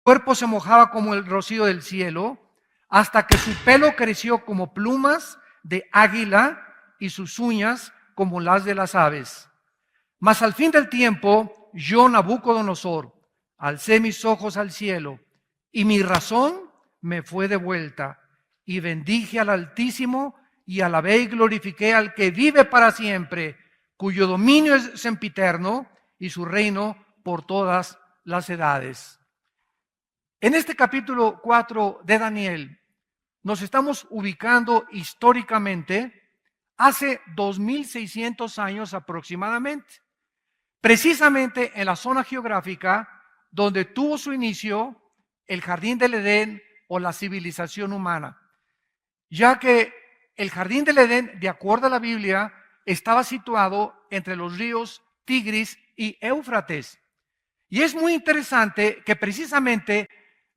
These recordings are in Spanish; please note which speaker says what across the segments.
Speaker 1: cuerpo se mojaba como el rocío del cielo, hasta que su pelo creció como plumas de águila y sus uñas como las de las aves. Mas al fin del tiempo, yo, Nabucodonosor, alcé mis ojos al cielo, y mi razón me fue devuelta, y bendije al Altísimo, y alabé y glorifiqué al que vive para siempre, cuyo dominio es sempiterno, y su reino por todas las edades. En este capítulo 4 de Daniel, nos estamos ubicando históricamente hace 2600 años aproximadamente, precisamente en la zona geográfica donde tuvo su inicio el jardín del Edén o la civilización humana, ya que el jardín del Edén, de acuerdo a la Biblia, estaba situado entre los ríos Tigris y Éufrates. Y es muy interesante que precisamente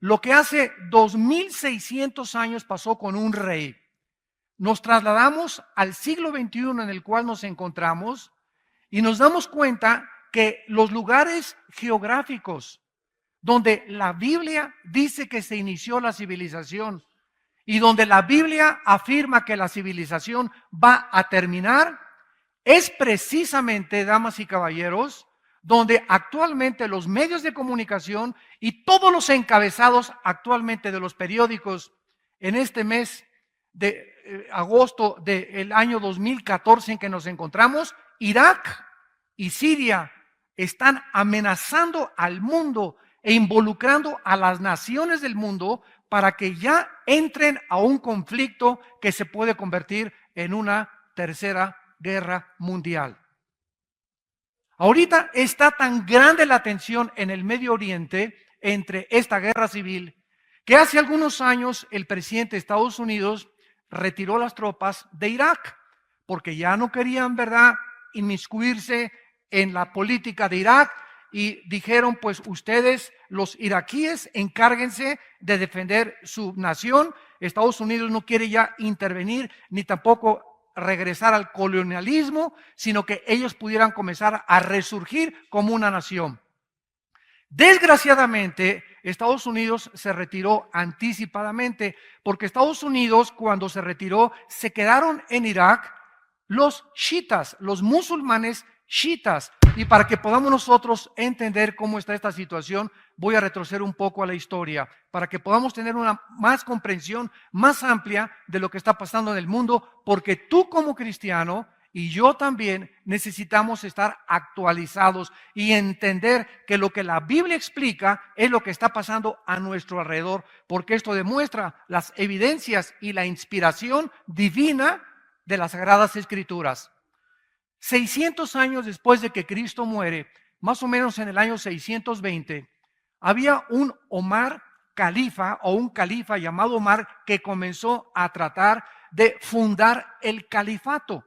Speaker 1: lo que hace 2600 años pasó con un rey. Nos trasladamos al siglo XXI en el cual nos encontramos y nos damos cuenta que los lugares geográficos donde la Biblia dice que se inició la civilización y donde la Biblia afirma que la civilización va a terminar, es precisamente, damas y caballeros, donde actualmente los medios de comunicación y todos los encabezados actualmente de los periódicos en este mes de agosto del año 2014 en que nos encontramos, Irak y Siria están amenazando al mundo e involucrando a las naciones del mundo para que ya entren a un conflicto que se puede convertir en una tercera guerra mundial. Ahorita está tan grande la tensión en el Medio Oriente entre esta guerra civil que hace algunos años el presidente de Estados Unidos retiró las tropas de Irak porque ya no querían, ¿verdad?, inmiscuirse en la política de Irak y dijeron, pues ustedes, los iraquíes, encárguense de defender su nación. Estados Unidos no quiere ya intervenir ni tampoco regresar al colonialismo, sino que ellos pudieran comenzar a resurgir como una nación. Desgraciadamente, Estados Unidos se retiró anticipadamente, porque Estados Unidos, cuando se retiró, se quedaron en Irak los chiitas, los musulmanes chiitas. Y para que podamos nosotros entender cómo está esta situación, voy a retroceder un poco a la historia, para que podamos tener una más comprensión más amplia de lo que está pasando en el mundo, porque tú como cristiano y yo también necesitamos estar actualizados y entender que lo que la Biblia explica es lo que está pasando a nuestro alrededor, porque esto demuestra las evidencias y la inspiración divina de las Sagradas Escrituras. 600 años después de que Cristo muere, más o menos en el año 620, había un Omar califa o un califa llamado Omar que comenzó a tratar de fundar el califato.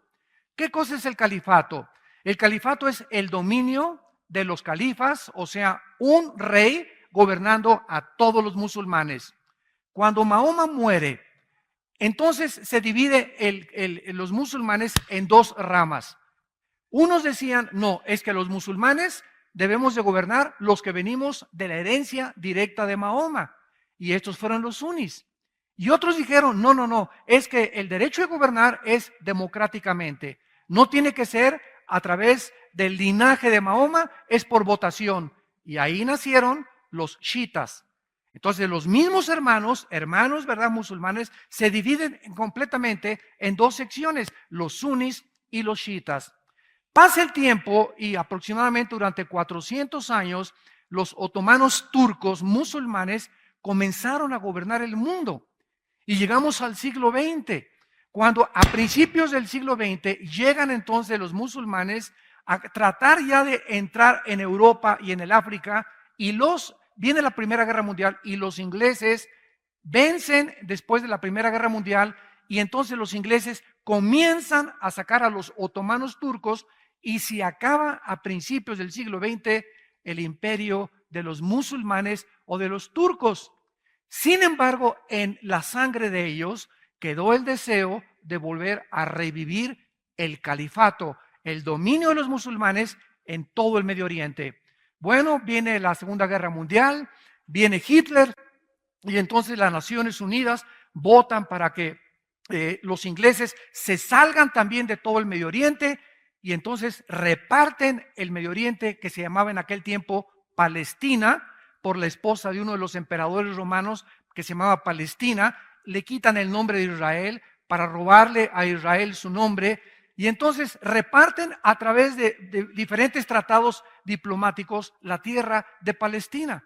Speaker 1: ¿Qué cosa es el califato? El califato es el dominio de los califas, o sea, un rey gobernando a todos los musulmanes. Cuando Mahoma muere, entonces se divide los musulmanes en dos ramas. Unos decían, no, es que los musulmanes debemos de gobernar los que venimos de la herencia directa de Mahoma. Y estos fueron los sunnis. Y otros dijeron, no, es que el derecho de gobernar es democráticamente. No tiene que ser a través del linaje de Mahoma, es por votación. Y ahí nacieron los chiitas. Entonces los mismos hermanos, ¿verdad?, musulmanes, se dividen completamente en dos secciones, los sunnis y los chiitas. Pasa el tiempo y aproximadamente durante 400 años, los otomanos turcos musulmanes comenzaron a gobernar el mundo. Y llegamos al siglo XX, cuando a principios del siglo XX llegan entonces los musulmanes a tratar ya de entrar en Europa y en el África, y viene la Primera Guerra Mundial y los ingleses vencen después de la Primera Guerra Mundial, y entonces los ingleses comienzan a sacar a los otomanos turcos y se acaba a principios del siglo XX el imperio de los musulmanes o de los turcos. Sin embargo, en la sangre de ellos quedó el deseo de volver a revivir el califato, el dominio de los musulmanes en todo el Medio Oriente. Bueno, viene la Segunda Guerra Mundial, Viene Hitler y entonces las Naciones Unidas votan para que los ingleses se salgan también de todo el Medio Oriente y entonces reparten el Medio Oriente, que se llamaba en aquel tiempo Palestina, por la esposa de uno de los emperadores romanos que se llamaba Palestina. Le quitan el nombre de Israel para robarle a Israel su nombre y entonces reparten a través de diferentes tratados diplomáticos la tierra de Palestina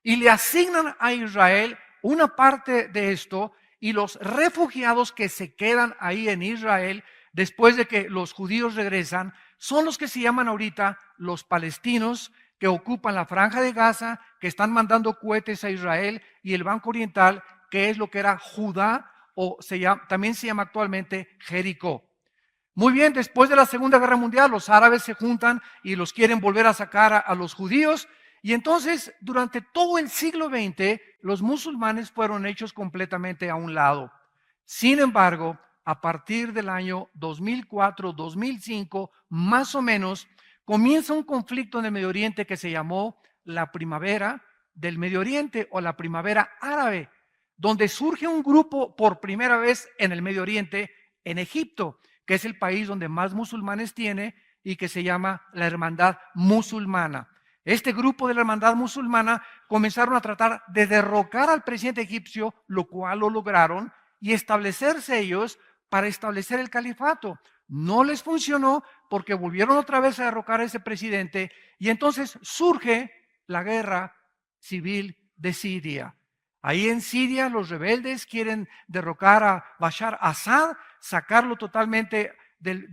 Speaker 1: y le asignan a Israel una parte de esto. Y los refugiados que se quedan ahí en Israel, después de que los judíos regresan, son los que se llaman ahorita los palestinos, que ocupan la franja de Gaza, que están mandando cohetes a Israel, y el Banco Oriental, que es lo que era Judá, o también se llama actualmente Jericó. Muy bien, después de la Segunda Guerra Mundial, los árabes se juntan y los quieren volver a sacar a los judíos. Y entonces, durante todo el siglo XX, los musulmanes fueron hechos completamente a un lado. Sin embargo, a partir del año 2004, 2005, más o menos, comienza un conflicto en el Medio Oriente que se llamó la Primavera del Medio Oriente o la Primavera Árabe, donde surge un grupo por primera vez en el Medio Oriente, en Egipto, que es el país donde más musulmanes tiene y que se llama la Hermandad Musulmana. Este grupo de la Hermandad Musulmana comenzaron a tratar de derrocar al presidente egipcio, lo cual lo lograron, y establecerse ellos para establecer el califato. No les funcionó porque volvieron otra vez a derrocar a ese presidente y entonces surge la guerra civil de Siria. Ahí en Siria los rebeldes quieren derrocar a Bashar Assad, sacarlo totalmente del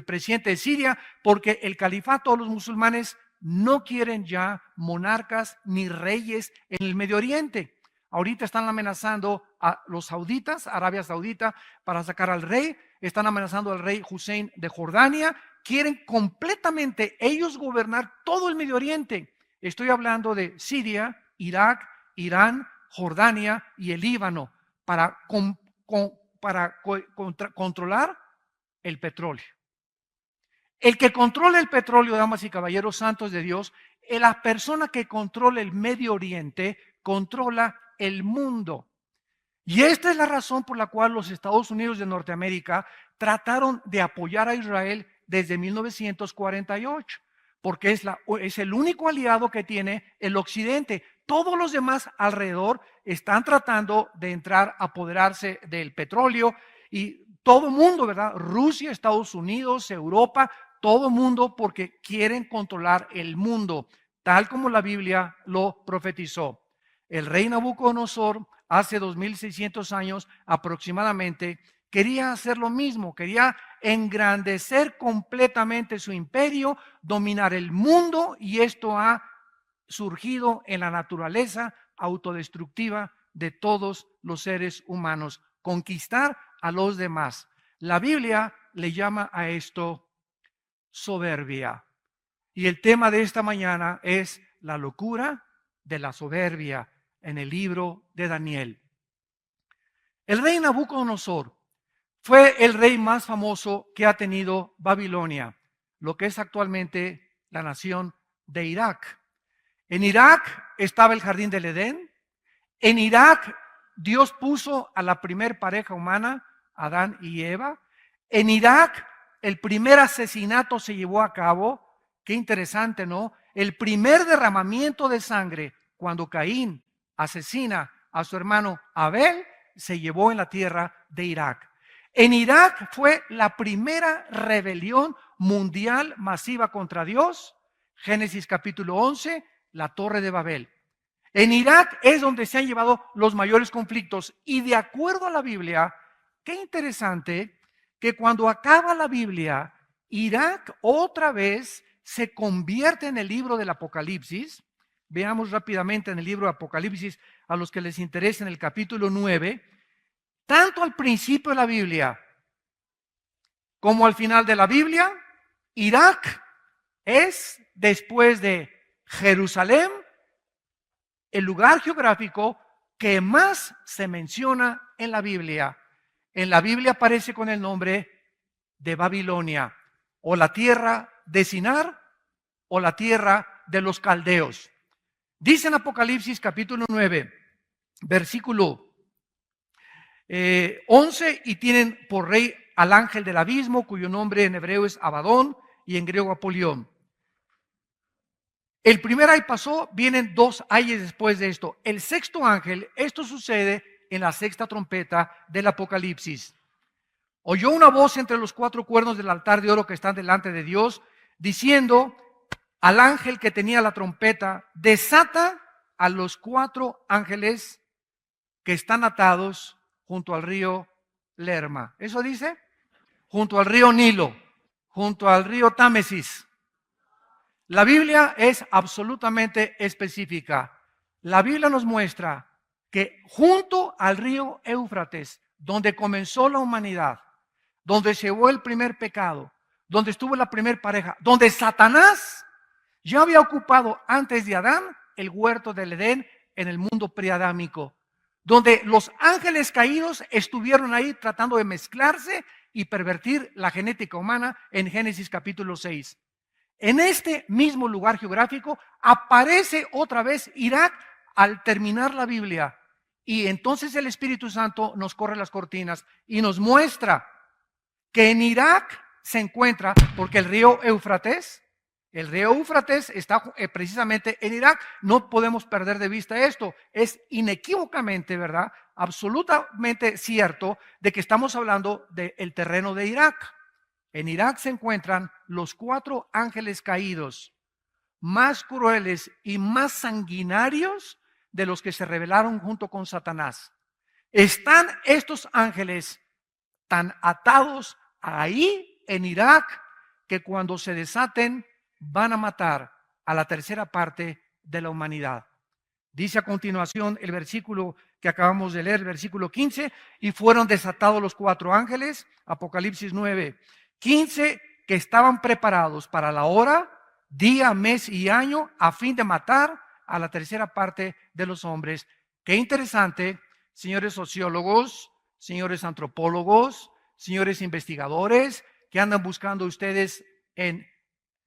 Speaker 1: presidente de Siria, porque el califato, los musulmanes no quieren ya monarcas ni reyes en el Medio Oriente. Ahorita están amenazando a los sauditas, Arabia Saudita, para sacar al rey. Están amenazando al rey Hussein de Jordania. Quieren completamente ellos gobernar todo el Medio Oriente. Estoy hablando de Siria, Irak, Irán, Jordania y el Líbano para controlar el petróleo. El que controla el petróleo, damas y caballeros santos de Dios, la persona que controla el Medio Oriente, controla el mundo. Y esta es la razón por la cual los Estados Unidos de Norteamérica trataron de apoyar a Israel desde 1948, porque es el único aliado que tiene el Occidente. Todos los demás alrededor están tratando de entrar a apoderarse del petróleo y todo el mundo, ¿verdad? Rusia, Estados Unidos, Europa, todo el mundo porque quieren controlar el mundo, tal como la Biblia lo profetizó. El rey Nabucodonosor, hace 2600 años aproximadamente, quería hacer lo mismo, quería engrandecer completamente su imperio, dominar el mundo, y esto ha surgido en la naturaleza autodestructiva de todos los seres humanos, conquistar a los demás. La Biblia le llama a esto soberbia. Y el tema de esta mañana es la locura de la soberbia en el libro de Daniel. El rey Nabucodonosor fue el rey más famoso que ha tenido Babilonia, lo que es actualmente la nación de Irak. En Irak estaba el jardín del Edén. En Irak Dios puso a la primer pareja humana, Adán y Eva. En Irak el primer asesinato se llevó a cabo. Qué interesante, ¿no? El primer derramamiento de sangre cuando Caín asesina a su hermano Abel se llevó en la tierra de Irak. En Irak fue la primera rebelión mundial masiva contra Dios. Génesis capítulo 11, la Torre de Babel. En Irak es donde se han llevado los mayores conflictos. Y de acuerdo a la Biblia, qué interesante que cuando acaba la Biblia, Irak otra vez se convierte en el libro del Apocalipsis. Veamos rápidamente en el libro de Apocalipsis, a los que les interesa, en el capítulo 9, tanto al principio de la Biblia como al final de la Biblia, Irak es, después de Jerusalén, el lugar geográfico que más se menciona en la Biblia. En la Biblia aparece con el nombre de Babilonia, o la tierra de Sinar, o la tierra de los caldeos. Dice en Apocalipsis capítulo 9, versículo 11, y tienen por rey al ángel del abismo, cuyo nombre en hebreo es Abadón y en griego Apolión. El primer ay pasó, vienen dos ayes después de esto. El sexto ángel, esto sucede en la sexta trompeta del Apocalipsis. Oyó una voz entre los cuatro cuernos del altar de oro que están delante de Dios, diciendo al ángel que tenía la trompeta: desata a los cuatro ángeles que están atados junto al río Lerma. ¿Eso dice? Junto al río Nilo, junto al río Támesis. La Biblia es absolutamente específica. La Biblia nos muestra que junto al río Éufrates, donde comenzó la humanidad, donde se llevó el primer pecado, donde estuvo la primer pareja, donde Satanás ya había ocupado antes de Adán el huerto del Edén en el mundo preadámico, donde los ángeles caídos estuvieron ahí tratando de mezclarse y pervertir la genética humana en Génesis capítulo 6. En este mismo lugar geográfico aparece otra vez Irak al terminar la Biblia. Y entonces el Espíritu Santo nos corre las cortinas y nos muestra que en Irak se encuentra, porque el río Éufrates está precisamente en Irak. No podemos perder de vista esto. Es inequívocamente, ¿verdad?, absolutamente cierto de que estamos hablando del terreno de Irak. En Irak se encuentran los cuatro ángeles caídos, más crueles y más sanguinarios de los que se rebelaron junto con Satanás. Están estos ángeles tan atados ahí en Irak que cuando se desaten van a matar a la tercera parte de la humanidad. Dice a continuación el versículo que acabamos de leer, el versículo 15, y fueron desatados los cuatro ángeles, Apocalipsis 9:15, que estaban preparados para la hora, día, mes y año, a fin de matar a la tercera parte de los hombres. Qué interesante, señores sociólogos, señores antropólogos, señores investigadores, que andan buscando ustedes en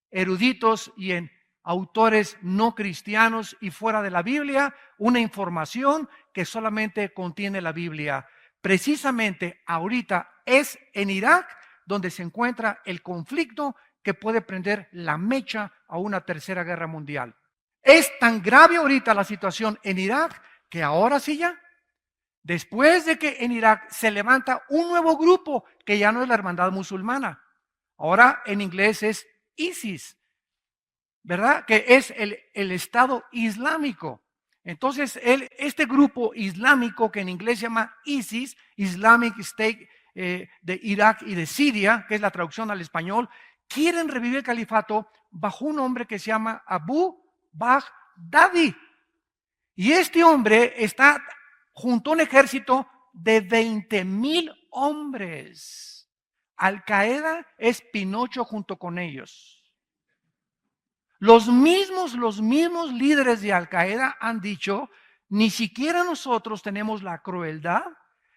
Speaker 1: eruditos y en autores no cristianos y fuera de la Biblia, una información que solamente contiene la Biblia. Precisamente ahorita es en Irak donde se encuentra el conflicto que puede prender la mecha a una tercera guerra mundial. Es tan grave ahorita la situación en Irak que ahora sí ya, después de que en Irak se levanta un nuevo grupo que ya no es la hermandad musulmana, ahora en inglés es ISIS, ¿verdad? Que es el Estado Islámico. Entonces, este grupo islámico que en inglés se llama ISIS, Islamic State de Irak y de Siria, que es la traducción al español, quieren revivir el califato bajo un hombre que se llama Abu Baghdadi. Y este hombre está junto a un ejército de 20,000 hombres. Al Qaeda es Pinocho junto con ellos. Los mismos líderes de Al Qaeda han dicho: ni siquiera nosotros tenemos la crueldad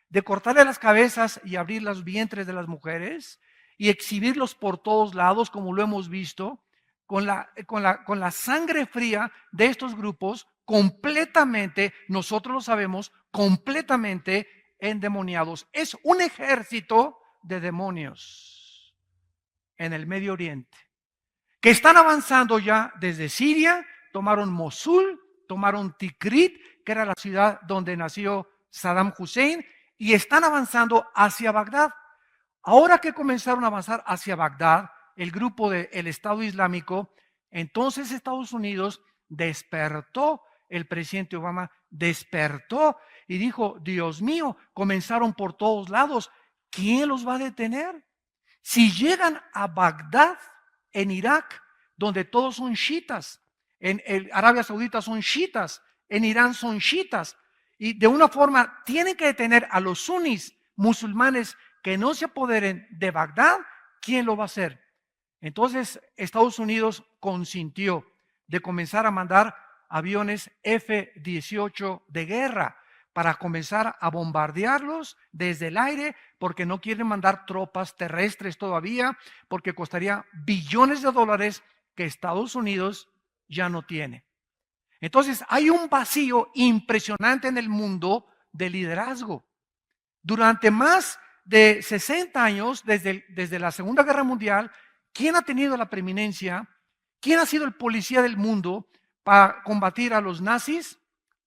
Speaker 1: de cortarle las cabezas y abrir los vientres de las mujeres y exhibirlos por todos lados, como lo hemos visto, con la sangre fría de estos grupos, completamente, nosotros lo sabemos, completamente endemoniados. Es un ejército de demonios en el Medio Oriente, que están avanzando ya desde Siria, tomaron Mosul, tomaron Tikrit, que era la ciudad donde nació Saddam Hussein, y están avanzando hacia Bagdad. Ahora que comenzaron a avanzar hacia Bagdad, el grupo del Estado Islámico, entonces Estados Unidos despertó, el presidente Obama despertó y dijo: Dios mío, comenzaron por todos lados, ¿quién los va a detener? Si llegan a Bagdad, en Irak, donde todos son chiitas, en Arabia Saudita son chiitas, en Irán son chiitas, y de una forma tienen que detener a los sunnis musulmanes que no se apoderen de Bagdad. ¿Quién lo va a hacer? Entonces Estados Unidos consintió de comenzar a mandar aviones F-18 de guerra para comenzar a bombardearlos desde el aire, porque no quieren mandar tropas terrestres todavía, porque costaría billones de dólares que Estados Unidos ya no tiene. Entonces hay un vacío impresionante en el mundo de liderazgo. Durante más de 60 años, desde la Segunda Guerra Mundial, ¿quién ha tenido la preeminencia? ¿Quién ha sido el policía del mundo para combatir a los nazis,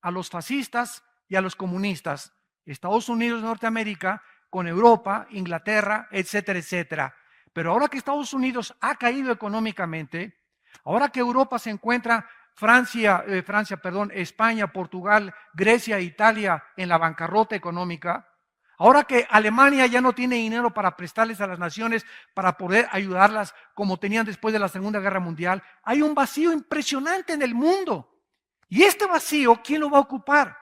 Speaker 1: a los fascistas y a los comunistas? Estados Unidos de Norteamérica, con Europa, Inglaterra, etcétera, etcétera. Pero ahora que Estados Unidos ha caído económicamente, ahora que Europa se encuentra, España, Portugal, Grecia, Italia en la bancarrota económica, ahora que Alemania ya no tiene dinero para prestarles a las naciones para poder ayudarlas como tenían después de la Segunda Guerra Mundial, hay un vacío impresionante en el mundo. Y este vacío, ¿quién lo va a ocupar?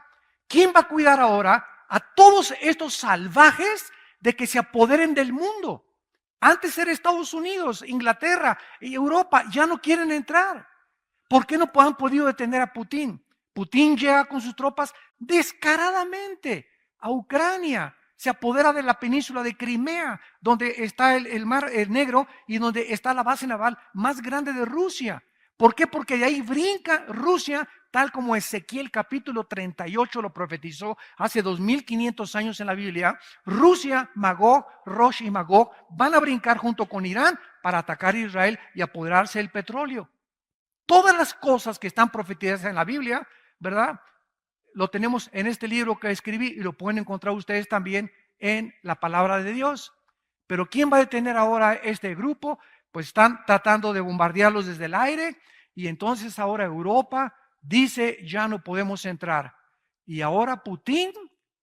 Speaker 1: ¿Quién va a cuidar ahora a todos estos salvajes de que se apoderen del mundo? Antes era Estados Unidos, Inglaterra y Europa, ya no quieren entrar. ¿Por qué no han podido detener a Putin? Putin llega con sus tropas descaradamente a Ucrania, se apodera de la península de Crimea, donde está el Mar Negro y donde está la base naval más grande de Rusia. ¿Por qué? Porque de ahí brinca Rusia, tal como Ezequiel capítulo 38 lo profetizó hace 2500 años en la Biblia. Rusia, Magog, Rosh y Magog van a brincar junto con Irán para atacar a Israel y apoderarse del petróleo. Todas las cosas que están profetizadas en la Biblia, ¿verdad? Lo tenemos en este libro que escribí y lo pueden encontrar ustedes también en la palabra de Dios. Pero ¿quién va a detener ahora este grupo? Pues están tratando de bombardearlos desde el aire y entonces ahora Europa dice ya no podemos entrar. Y ahora Putin,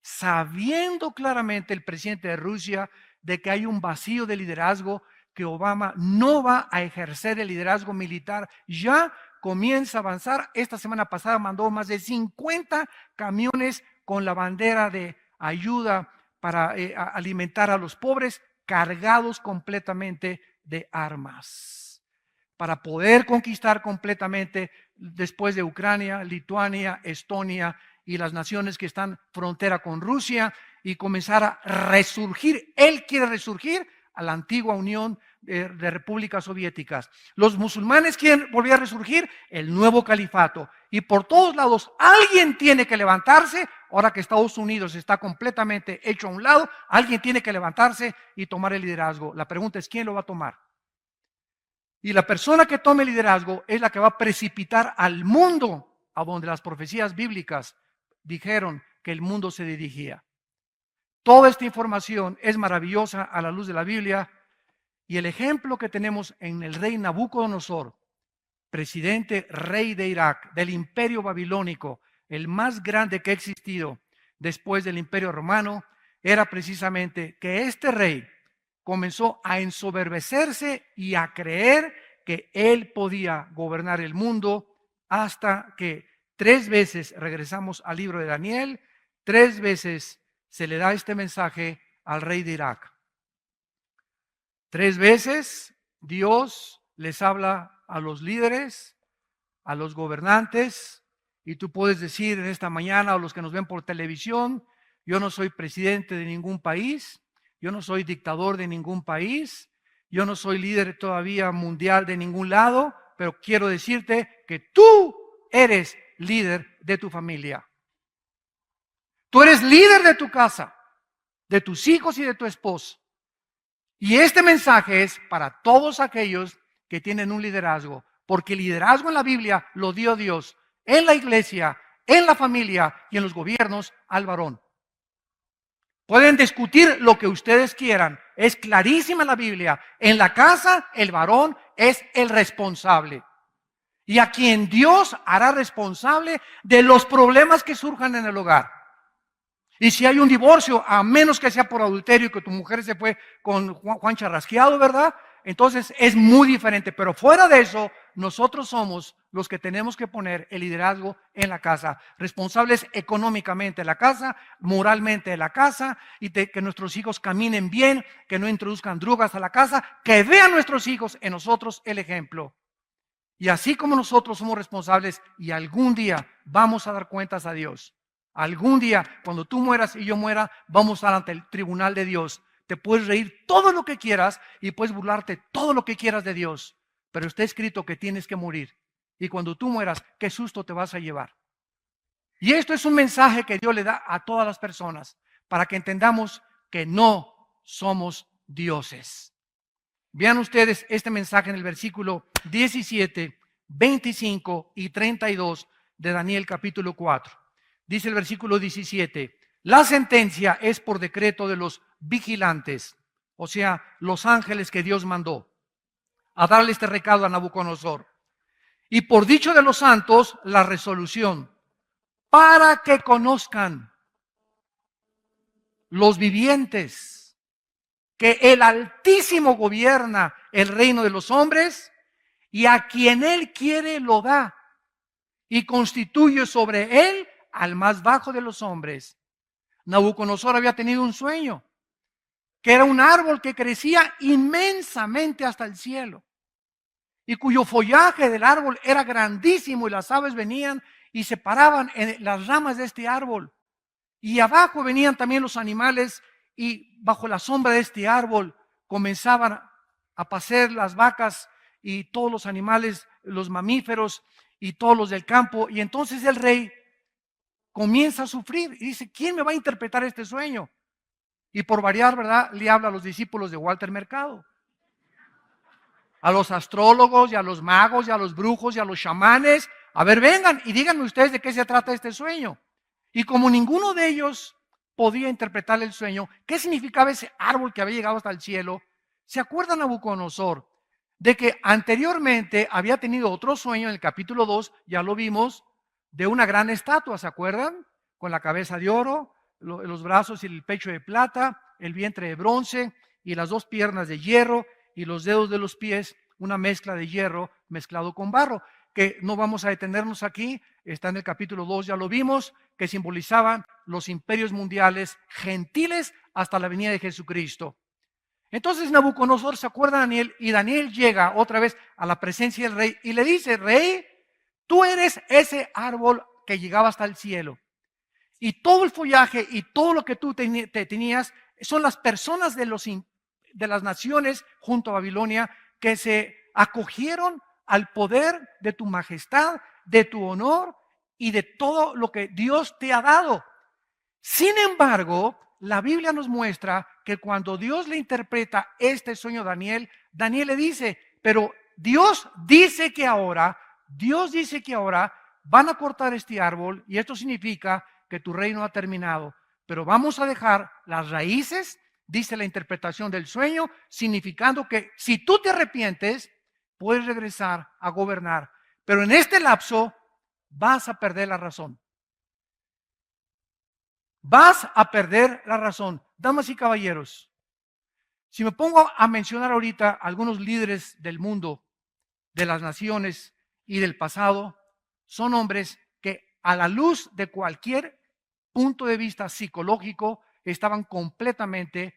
Speaker 1: sabiendo claramente el presidente de Rusia de que hay un vacío de liderazgo, que Obama no va a ejercer el liderazgo militar, ya comienza a avanzar. Esta semana pasada mandó más de 50 camiones con la bandera de ayuda para alimentar a los pobres, cargados completamente de armas, para poder conquistar completamente después de Ucrania, Lituania, Estonia y las naciones que están frontera con Rusia y comenzar a resurgir. Él quiere resurgir a la antigua Unión de repúblicas soviéticas. Los musulmanes quieren volver a resurgir el nuevo califato. Y por todos lados alguien tiene que levantarse. Ahora que Estados Unidos está completamente hecho a un lado, alguien tiene que levantarse y tomar el liderazgo. La pregunta es, ¿quién lo va a tomar? Y la persona que tome el liderazgo es la que va a precipitar al mundo a donde las profecías bíblicas dijeron que el mundo se dirigía. Toda esta información es maravillosa a la luz de la Biblia y el ejemplo que tenemos en el rey Nabucodonosor, presidente rey de Irak, del imperio babilónico, el más grande que ha existido después del imperio romano, era precisamente que este rey comenzó a ensoberbecerse y a creer que él podía gobernar el mundo hasta que 3 veces, regresamos al libro de Daniel, 3 veces se le da este mensaje al rey de Irak. 3 veces Dios les habla a los líderes, a los gobernantes, y tú puedes decir en esta mañana, o los que nos ven por televisión, yo no soy presidente de ningún país, yo no soy dictador de ningún país, yo no soy líder todavía mundial de ningún lado, pero quiero decirte que tú eres líder de tu familia. Tú eres líder de tu casa, de tus hijos y de tu esposo. Y este mensaje es para todos aquellos que tienen un liderazgo, porque el liderazgo en la Biblia lo dio Dios en la iglesia, en la familia y en los gobiernos al varón. Pueden discutir lo que ustedes quieran, es clarísima la Biblia. En la casa el varón es el responsable. Y a quien Dios hará responsable de los problemas que surjan en el hogar. Y si hay un divorcio, a menos que sea por adulterio y que tu mujer se fue con Juan Charrasqueado, ¿verdad? Entonces es muy diferente. Pero fuera de eso, nosotros somos los que tenemos que poner el liderazgo en la casa. Responsables económicamente de la casa, moralmente de la casa, y de que nuestros hijos caminen bien, que no introduzcan drogas a la casa, que vean nuestros hijos en nosotros el ejemplo. Y así como nosotros somos responsables y algún día vamos a dar cuentas a Dios. Algún día, cuando tú mueras y yo muera, vamos a estar ante el tribunal de Dios. Te puedes reír todo lo que quieras y puedes burlarte todo lo que quieras de Dios. Pero está escrito que tienes que morir. Y cuando tú mueras, ¿qué susto te vas a llevar? Y esto es un mensaje que Dios le da a todas las personas para que entendamos que no somos dioses. Vean ustedes este mensaje en el versículo 17, 25 y 32 de Daniel capítulo 4. Dice el versículo 17, la sentencia es por decreto de los vigilantes, o sea, los ángeles que Dios mandó a darle este recado a Nabucodonosor. Y por dicho de los santos, la resolución, para que conozcan los vivientes que el Altísimo gobierna el reino de los hombres y a quien Él quiere lo da y constituye sobre Él al más bajo de los hombres. Nabucodonosor había tenido un sueño, que era un árbol que crecía inmensamente hasta el cielo y cuyo follaje del árbol era grandísimo y las aves venían y se paraban en las ramas de este árbol. Y abajo venían también los animales y bajo la sombra de este árbol comenzaban a pacer las vacas y todos los animales, los mamíferos y todos los del campo. Y entonces el rey comienza a sufrir y dice, ¿quién me va a interpretar este sueño? Y por variar, ¿verdad? Le habla a los discípulos de Walter Mercado, a los astrólogos y a los magos y a los brujos y a los chamanes. A ver, vengan y díganme ustedes de qué se trata este sueño. Y como ninguno de ellos podía interpretar el sueño, ¿qué significaba ese árbol que había llegado hasta el cielo? ¿Se acuerdan Nabucodonosor de que anteriormente había tenido otro sueño en el capítulo 2, ya lo vimos, de una gran estatua, ¿se acuerdan? Con la cabeza de oro, los brazos y el pecho de plata, el vientre de bronce y las dos piernas de hierro y los dedos de los pies, una mezcla de hierro mezclado con barro, que no vamos a detenernos aquí, está en el capítulo 2, ya lo vimos, que simbolizaban los imperios mundiales gentiles hasta la venida de Jesucristo. Entonces Nabucodonosor se acuerda de Daniel y Daniel llega otra vez a la presencia del rey y le dice, rey, tú eres ese árbol que llegaba hasta el cielo. Y todo el follaje y todo lo que tú tenías son las personas de las naciones junto a Babilonia que se acogieron al poder de tu majestad, de tu honor y de todo lo que Dios te ha dado. Sin embargo, la Biblia nos muestra que cuando Dios le interpreta este sueño a Daniel, Daniel le dice, pero Dios dice que ahora van a cortar este árbol y esto significa que tu reino ha terminado, pero vamos a dejar las raíces, dice la interpretación del sueño, significando que si tú te arrepientes, puedes regresar a gobernar, pero en este lapso vas a perder la razón. Vas a perder la razón. Damas y caballeros, si me pongo a mencionar ahorita algunos líderes del mundo, de las naciones y del pasado, son hombres que a la luz de cualquier punto de vista psicológico estaban completamente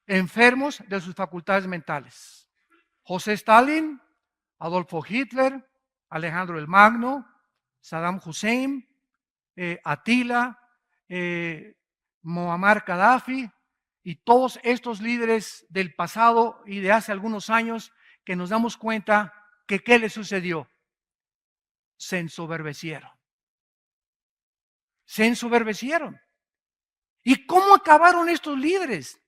Speaker 1: enfermos de sus facultades mentales. José Stalin, Adolfo Hitler, Alejandro el Magno, Saddam Hussein, Atila, Muammar Gaddafi y todos estos líderes del pasado y de hace algunos años que nos damos cuenta que ¿qué les sucedió? Se ensoberbecieron. Se ensoberbecieron. ¿Y cómo acabaron estos líderes?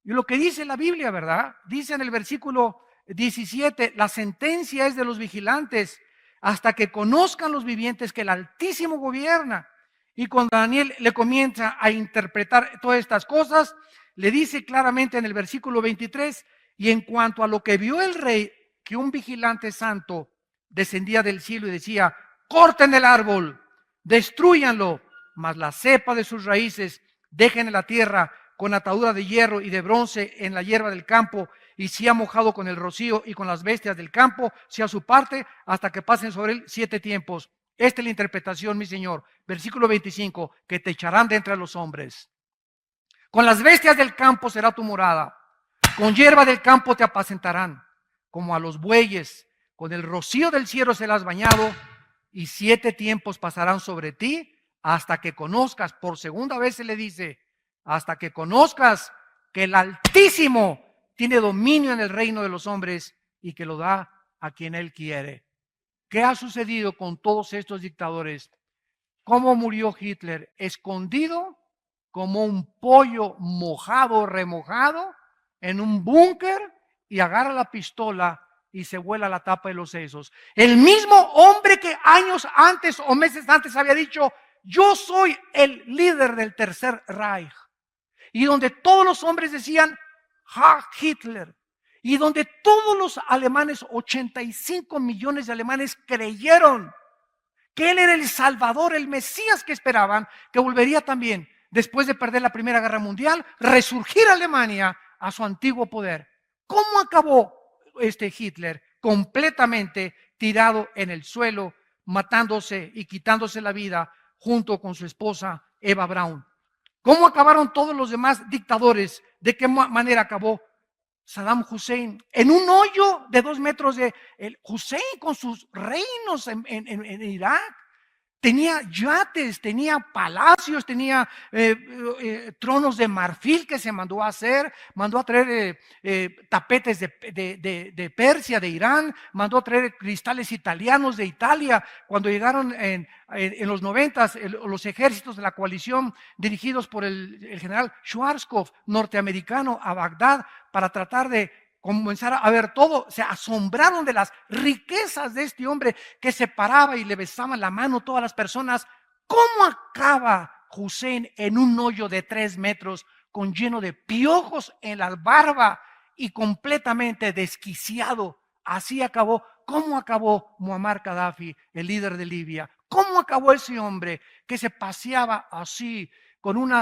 Speaker 1: Y lo que dice la Biblia, ¿verdad? Dice en el versículo 17, la sentencia es de los vigilantes hasta que conozcan los vivientes que el Altísimo gobierna. Y cuando Daniel le comienza a interpretar todas estas cosas, le dice claramente en el versículo 23, y en cuanto a lo que vio el rey, que un vigilante santo descendía del cielo y decía, corten el árbol, destrúyanlo, mas la cepa de sus raíces dejen en la tierra con atadura de hierro y de bronce en la hierba del campo, y si ha mojado con el rocío y con las bestias del campo, sea su parte, hasta que pasen sobre él 7 tiempos. Esta es la interpretación, mi Señor. Versículo 25, que te echarán de entre los hombres. Con las bestias del campo será tu morada, con hierba del campo te apacentarán, como a los bueyes, con el rocío del cielo serás bañado, y 7 tiempos pasarán sobre ti, hasta que conozcas, por segunda vez se le dice, hasta que conozcas que el Altísimo tiene dominio en el reino de los hombres y que lo da a quien Él quiere. ¿Qué ha sucedido con todos estos dictadores? ¿Cómo murió Hitler? Escondido como un pollo mojado, remojado, en un búnker, y agarra la pistola y se vuela la tapa de los sesos. El mismo hombre que años antes o meses antes había dicho: yo soy el líder del Tercer Reich. Y donde todos los hombres decían: ¡Ja, Hitler! Y donde todos los alemanes, 85 millones de alemanes, creyeron que él era el Salvador, el Mesías que esperaban, que volvería también, después de perder la Primera Guerra Mundial, resurgir Alemania a su antiguo poder. ¿Cómo acabó Hitler? Completamente tirado en el suelo, matándose y quitándose la vida junto con su esposa Eva Braun. ¿Cómo acabaron todos los demás dictadores? ¿De qué manera acabó Saddam Hussein? En un hoyo de 2 metros de Hussein con sus reinos en Irak. Tenía yates, tenía palacios, tenía tronos de marfil que se mandó a hacer, mandó a traer tapetes de Persia, de Irán, mandó a traer cristales italianos de Italia. Cuando llegaron en los 90 los ejércitos de la coalición dirigidos por el general Schwarzkopf, norteamericano, a Bagdad para tratar de comenzar a ver todo, se asombraron de las riquezas de este hombre que se paraba y le besaban la mano a todas las personas. ¿Cómo acaba Hussein en un hoyo de 3 metros con lleno de piojos en la barba y completamente desquiciado? Así acabó. ¿Cómo acabó Muammar Gaddafi, el líder de Libia? ¿Cómo acabó ese hombre que se paseaba así con un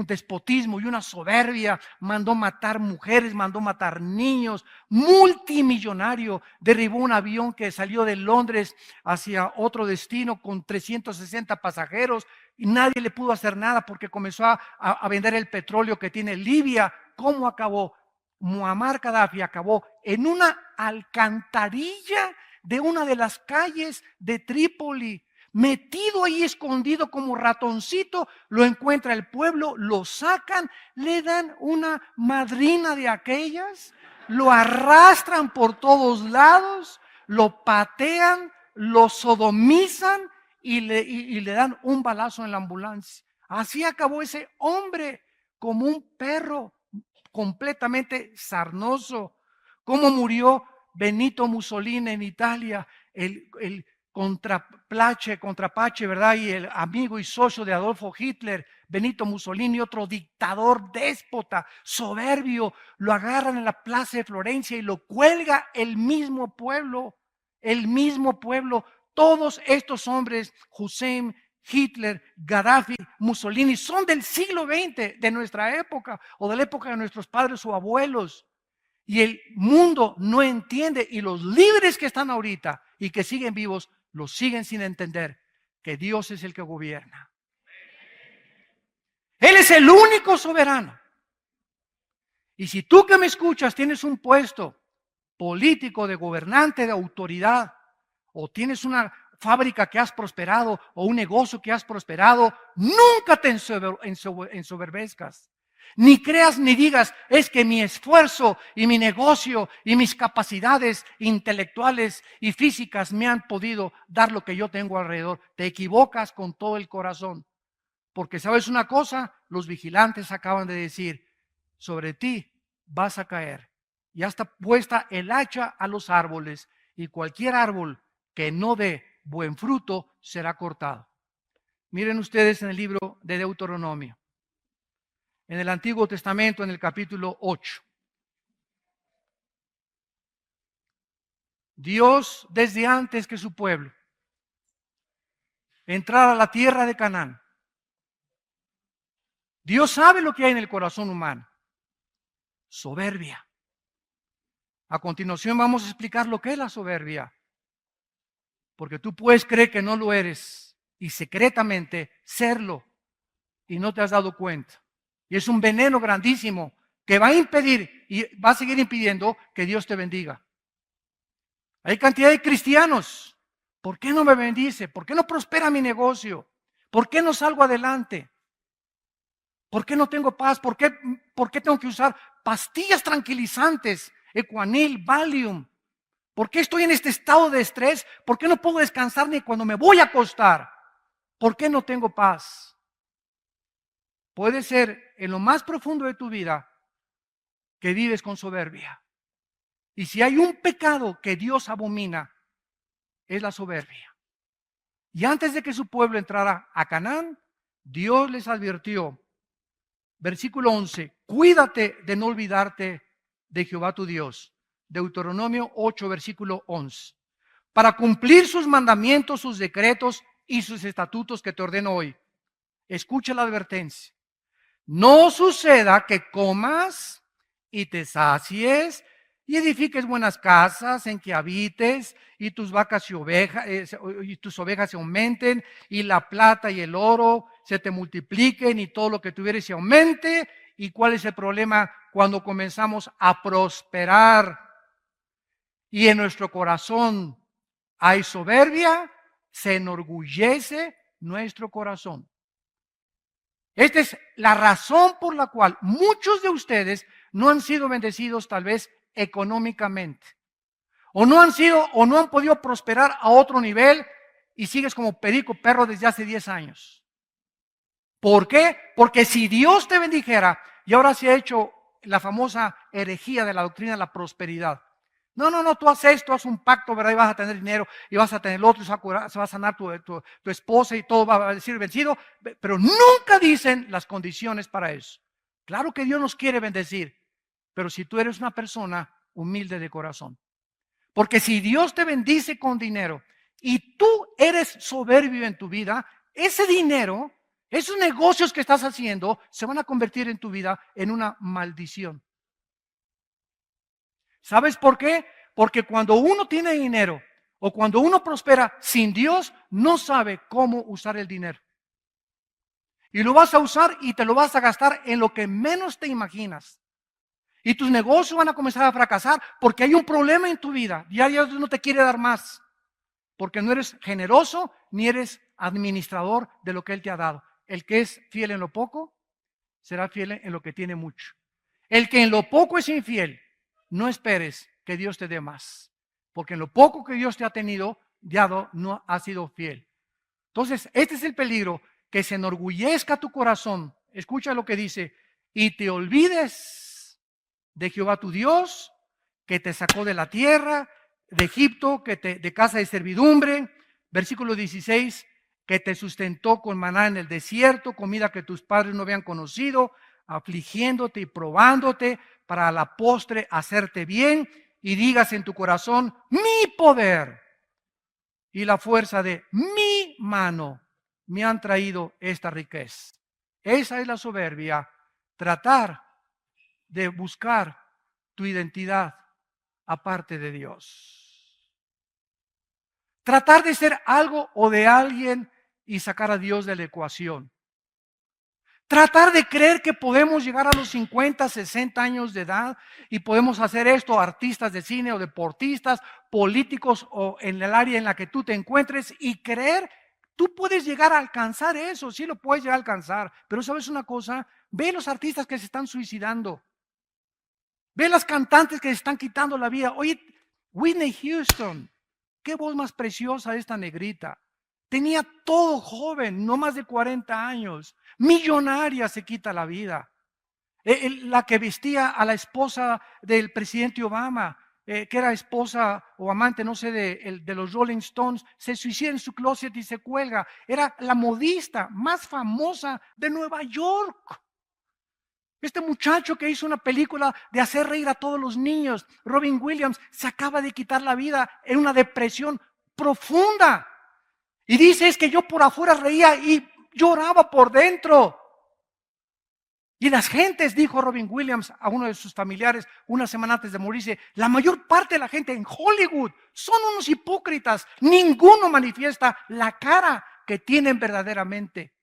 Speaker 1: despotismo y una soberbia? Mandó matar mujeres, mandó matar niños, multimillonario, derribó un avión que salió de Londres hacia otro destino con 360 pasajeros y nadie le pudo hacer nada porque comenzó a vender el petróleo que tiene Libia. ¿Cómo acabó? Muammar Gaddafi acabó en una alcantarilla de una de las calles de Trípoli. Metido ahí, escondido como ratoncito, lo encuentra el pueblo, lo sacan, le dan una madrina de aquellas, lo arrastran por todos lados, lo patean, lo sodomizan y le dan un balazo en la ambulancia. Así acabó ese hombre, como un perro, completamente sarnoso. ¿Cómo murió Benito Mussolini en Italia? El contrapache, ¿verdad? Y el amigo y socio de Adolfo Hitler, Benito Mussolini, otro dictador déspota, soberbio, lo agarran en la plaza de Florencia y lo cuelga el mismo pueblo, Todos estos hombres, Hussein, Hitler, Gaddafi, Mussolini, son del siglo XX, de nuestra época o de la época de nuestros padres o abuelos. Y el mundo no entiende, y los líderes que están ahorita y que siguen vivos, los siguen sin entender que Dios es el que gobierna. Él es el único soberano. Y si tú que me escuchas tienes un puesto político, de gobernante, de autoridad, o tienes una fábrica que has prosperado o un negocio que has prosperado, nunca te ensoberbezcas. Ni creas ni digas: es que mi esfuerzo y mi negocio y mis capacidades intelectuales y físicas me han podido dar lo que yo tengo alrededor. Te equivocas con todo el corazón. Porque sabes una cosa, los vigilantes acaban de decir: sobre ti vas a caer. Ya está puesta el hacha a los árboles, y cualquier árbol que no dé buen fruto será cortado. Miren ustedes en el libro de Deuteronomio, en el Antiguo Testamento, en el capítulo 8. Dios, desde antes que su pueblo entrara a la tierra de Canaán, Dios sabe lo que hay en el corazón humano: soberbia. A continuación vamos a explicar lo que es la soberbia, porque tú puedes creer que no lo eres y secretamente serlo y no te has dado cuenta. Y es un veneno grandísimo que va a impedir y va a seguir impidiendo que Dios te bendiga. Hay cantidad de cristianos. ¿Por qué no me bendice? ¿Por qué no prospera mi negocio? ¿Por qué no salgo adelante? ¿Por qué no tengo paz? ¿Por qué tengo que usar pastillas tranquilizantes, Equanil, Valium, ¿Por qué estoy en este estado de estrés? ¿Por qué no puedo descansar ni cuando me voy a acostar? ¿Por qué no tengo paz? Puede ser en lo más profundo de tu vida que vives con soberbia. Y si hay un pecado que Dios abomina, es la soberbia. Y antes de que su pueblo entrara a Canaán, Dios les advirtió, versículo 11, cuídate de no olvidarte de Jehová tu Dios. Deuteronomio 8, versículo 11. Para cumplir sus mandamientos, sus decretos y sus estatutos que te ordeno hoy. Escucha la advertencia. No suceda que comas y te sacies y edifiques buenas casas en que habites y tus vacas y tus ovejas se aumenten y la plata y el oro se te multipliquen y todo lo que tuvieres se aumente. ¿Y cuál es el problema cuando comenzamos a prosperar y en nuestro corazón hay soberbia? Se enorgullece nuestro corazón. Esta es la razón por la cual muchos de ustedes no han sido bendecidos tal vez económicamente. O no han podido prosperar a otro nivel y sigues como perico perro desde hace 10 años. ¿Por qué? Porque si Dios te bendijera, y ahora se ha hecho la famosa herejía de la doctrina de la prosperidad. No, tú haces esto, haz un pacto, ¿verdad? Y vas a tener dinero, y vas a tener el otro, y se va a sanar tu esposa y todo va a decir vencido, pero nunca dicen las condiciones para eso. Claro que Dios nos quiere bendecir, pero si tú eres una persona humilde de corazón. Porque si Dios te bendice con dinero y tú eres soberbio en tu vida, ese dinero, esos negocios que estás haciendo, se van a convertir en tu vida en una maldición. ¿Sabes por qué? Porque cuando uno tiene dinero o cuando uno prospera sin Dios, no sabe cómo usar el dinero. Y lo vas a usar y te lo vas a gastar en lo que menos te imaginas. Y tus negocios van a comenzar a fracasar porque hay un problema en tu vida. Ya Dios no te quiere dar más. Porque no eres generoso ni eres administrador de lo que Él te ha dado. El que es fiel en lo poco, será fiel en lo que tiene mucho. El que en lo poco es infiel, no esperes que Dios te dé más, porque en lo poco que Dios te ha dado no ha sido fiel. Entonces, este es el peligro, que se enorgullezca tu corazón. Escucha lo que dice, y te olvides de Jehová tu Dios, que te sacó de la tierra, de Egipto, de casa de servidumbre. Versículo 16, que te sustentó con maná en el desierto, comida que tus padres no habían conocido, afligiéndote y probándote para a la postre hacerte bien, y digas en tu corazón, mi poder y la fuerza de mi mano me han traído esta riqueza. Esa es la soberbia, tratar de buscar tu identidad aparte de Dios. Tratar de ser algo o de alguien y sacar a Dios de la ecuación. Tratar de creer que podemos llegar a los 50, 60 años de edad y podemos hacer esto, artistas de cine o deportistas, políticos o en el área en la que tú te encuentres, y creer, tú puedes llegar a alcanzar eso, sí lo puedes llegar a alcanzar, pero ¿sabes una cosa? Ve los artistas que se están suicidando, ve las cantantes que se están quitando la vida. Oye, Whitney Houston, qué voz más preciosa esta negrita. Tenía todo joven, no más de 40 años. Millonaria, se quita la vida. La que vestía a la esposa del presidente Obama, que era esposa o amante, no sé, de los Rolling Stones, se suicida en su closet y se cuelga. Era la modista más famosa de Nueva York. Este muchacho que hizo una película de hacer reír a todos los niños, Robin Williams, se acaba de quitar la vida en una depresión profunda. Y dice, es que yo por afuera reía y lloraba por dentro. Y las gentes, dijo Robin Williams a uno de sus familiares una semana antes de morirse, la mayor parte de la gente en Hollywood son unos hipócritas. Ninguno manifiesta la cara que tienen verdaderamente.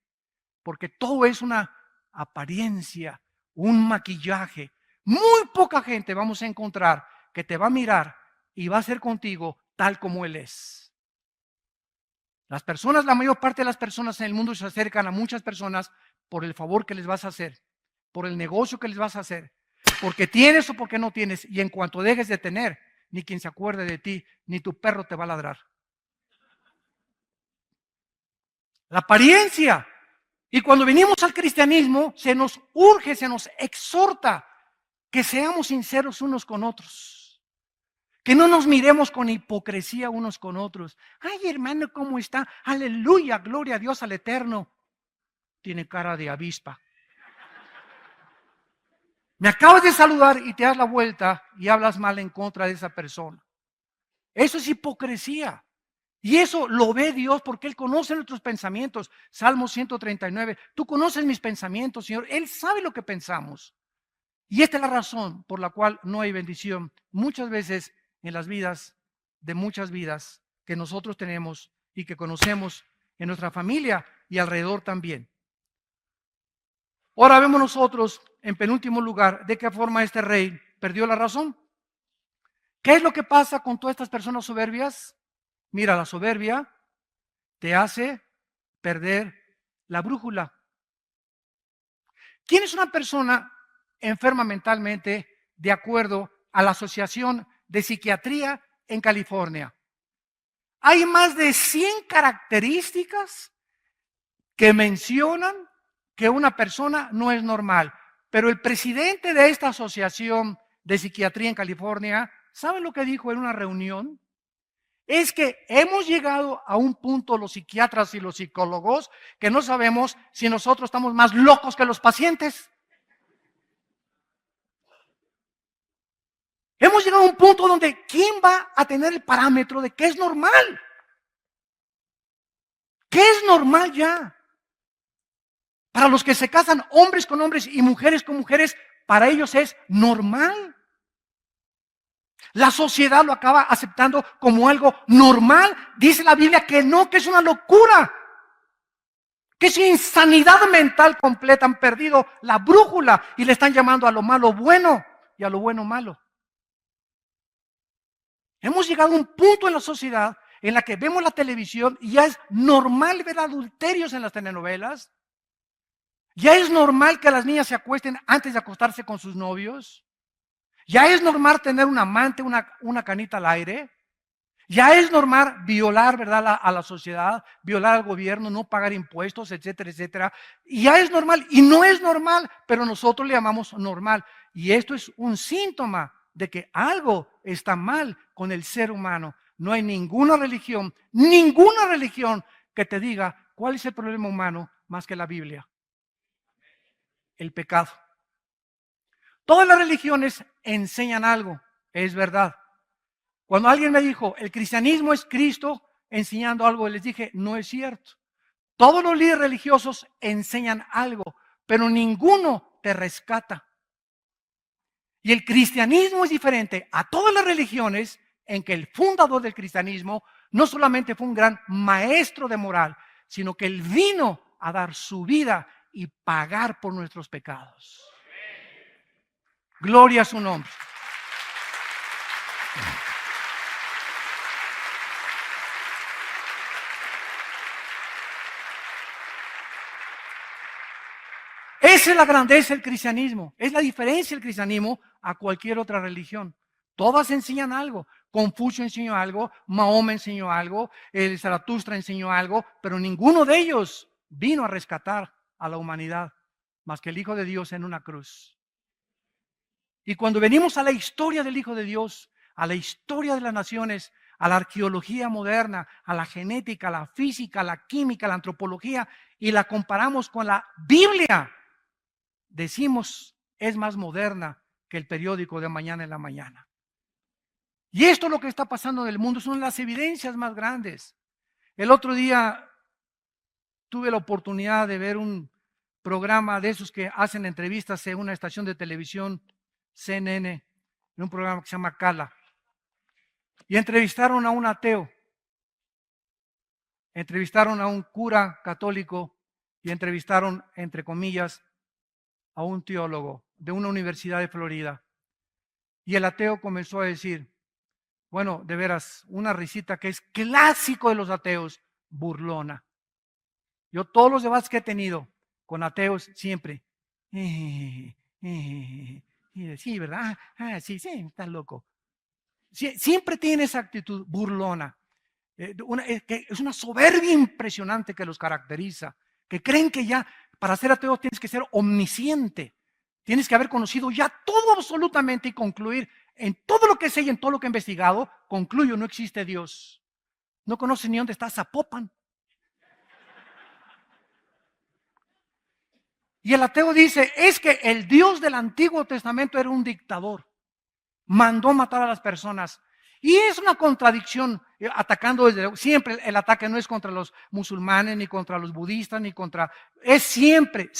Speaker 1: Porque todo es una apariencia, un maquillaje. Muy poca gente vamos a encontrar que te va a mirar y va a ser contigo tal como Él es. Las personas, la mayor parte de las personas en el mundo se acercan a muchas personas por el favor que les vas a hacer, por el negocio que les vas a hacer, porque tienes o porque no tienes. Y en cuanto dejes de tener, ni quien se acuerde de ti, ni tu perro te va a ladrar. La apariencia. Y cuando venimos al cristianismo, se nos urge, se nos exhorta que seamos sinceros unos con otros. Que no nos miremos con hipocresía unos con otros. Ay, hermano, ¿cómo está? Aleluya, gloria a Dios al Eterno. Tiene cara de avispa. Me acabas de saludar y te das la vuelta y hablas mal en contra de esa persona. Eso es hipocresía. Y eso lo ve Dios porque Él conoce nuestros pensamientos. Salmo 139. Tú conoces mis pensamientos, Señor. Él sabe lo que pensamos. Y esta es la razón por la cual no hay bendición. Muchas veces en las vidas de muchas vidas que nosotros tenemos y que conocemos en nuestra familia y alrededor también. Ahora vemos nosotros, en penúltimo lugar, de qué forma este rey perdió la razón. ¿Qué es lo que pasa con todas estas personas soberbias? Mira, la soberbia te hace perder la brújula. ¿Quién es una persona enferma mentalmente de acuerdo a la Asociación de Psiquiatría en California? Hay más de 100 características que mencionan que una persona no es normal. Pero el presidente de esta Asociación de Psiquiatría en California, ¿saben lo que dijo en una reunión? Es que hemos llegado a un punto, los psiquiatras y los psicólogos, que no sabemos si nosotros estamos más locos que los pacientes. Hemos llegado a un punto donde ¿quién va a tener el parámetro de qué es normal? ¿Qué es normal ya? Para los que se casan hombres con hombres y mujeres con mujeres, para ellos es normal. La sociedad lo acaba aceptando como algo normal. Dice la Biblia que no, que es una locura. Que es insanidad mental completa. Han perdido la brújula y le están llamando a lo malo bueno y a lo bueno malo. Hemos llegado a un punto en la sociedad en la que vemos la televisión y ya es normal ver adulterios en las telenovelas. Ya es normal que las niñas se acuesten antes de acostarse con sus novios. Ya es normal tener un amante, una canita al aire. Ya es normal violar, ¿verdad?, a la sociedad, violar al gobierno, no pagar impuestos, etcétera, etcétera. Y ya es normal y no es normal, pero nosotros le llamamos normal. Y esto es un síntoma de que algo está mal con el ser humano. No hay ninguna religión que te diga cuál es el problema humano más que la Biblia. El pecado. Todas las religiones enseñan algo, es verdad. Cuando alguien me dijo, el cristianismo es Cristo enseñando algo, les dije, no es cierto. Todos los líderes religiosos enseñan algo, pero ninguno te rescata. Y el cristianismo es diferente a todas las religiones en que el fundador del cristianismo no solamente fue un gran maestro de moral, sino que él vino a dar su vida y pagar por nuestros pecados. Gloria a su nombre. Esa es la grandeza del cristianismo. Es la diferencia del cristianismo a cualquier otra religión. Todas enseñan algo. Confucio enseñó algo, Mahoma enseñó algo, el Zaratustra enseñó algo, pero ninguno de ellos vino a rescatar a la humanidad, más que el Hijo de Dios en una cruz. Y cuando venimos a la historia del Hijo de Dios, a la historia de las naciones, a la arqueología moderna, a la genética, a la física, a la química, a la antropología, y la comparamos con la Biblia, decimos, es más moderna que el periódico de mañana en la mañana. Y esto es lo que está pasando en el mundo, son las evidencias más grandes. El otro día tuve la oportunidad de ver un programa de esos que hacen entrevistas en una estación de televisión, CNN, en un programa que se llama Cala. Y entrevistaron a un ateo, entrevistaron a un cura católico y entrevistaron, entre comillas, a un teólogo de una universidad de Florida. Y el ateo comenzó a decir, bueno, de veras, una risita que es clásico de los ateos, burlona. Yo todos los debates que he tenido con ateos siempre, sí, ¿verdad? Sí, estás loco. siempre tienen esa actitud burlona. Que es una soberbia impresionante que los caracteriza, que creen que ya para ser ateo tienes que ser omnisciente, tienes que haber conocido ya todo absolutamente y concluir en todo lo que sé y en todo lo que he investigado, concluyo, no existe Dios. No conoces ni dónde está Zapopan. Y el ateo dice, es que el Dios del Antiguo Testamento era un dictador, mandó matar a las personas. Y es una contradicción, atacando desde siempre. El ataque no es contra los musulmanes, ni contra los budistas, ni contra, es siempre